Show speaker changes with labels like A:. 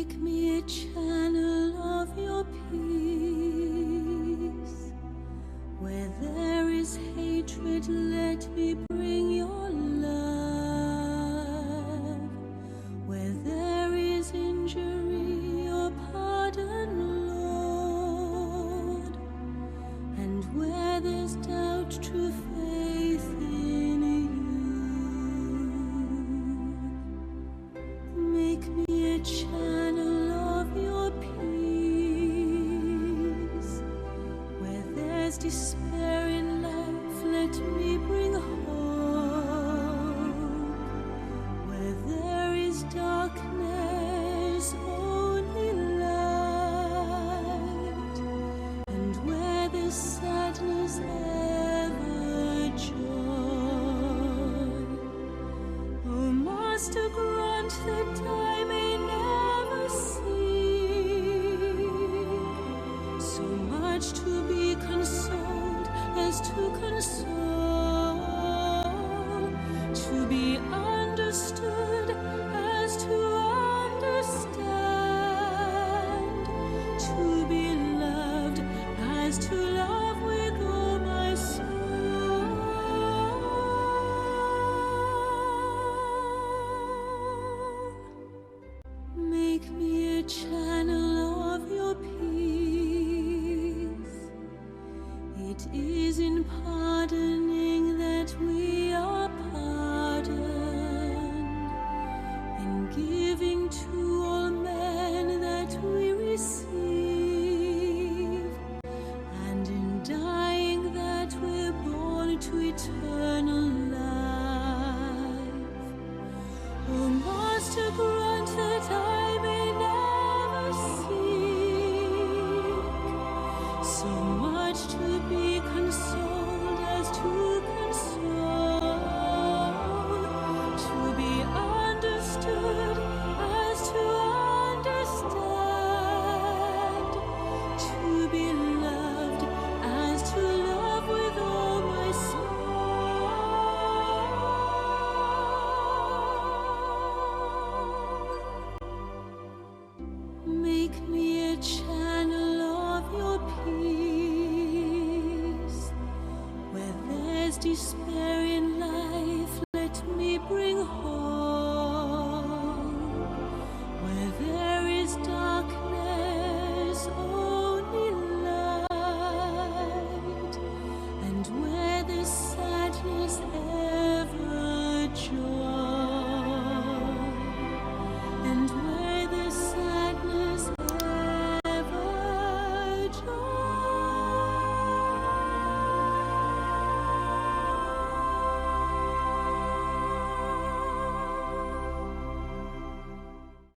A: Make me a channel of your peace. Where there is hatred, let me bring your love. Where there is injury, your pardon, Lord. And where there's doubt, true faith in you. Make me a channel of your peace. Where there's despair in life, let me bring hope. Where there is darkness, only light. And where there's sadness, ever joy. Oh, Master, grant that I may never seek so much to be consoled as to console, to be understood as to understand, to be loved as to love with all my soul. Make me a channel of your peace. It is in pardoning that we are pardoned, in giving to all men that we receive, and in dying that we're born to eternal life. Oh, Master, grant that I may never seek so much to be consoled as to console, to be understood as to understand, to be loved as to love with all my soul. Make me a channel of your peace. Where there's despair in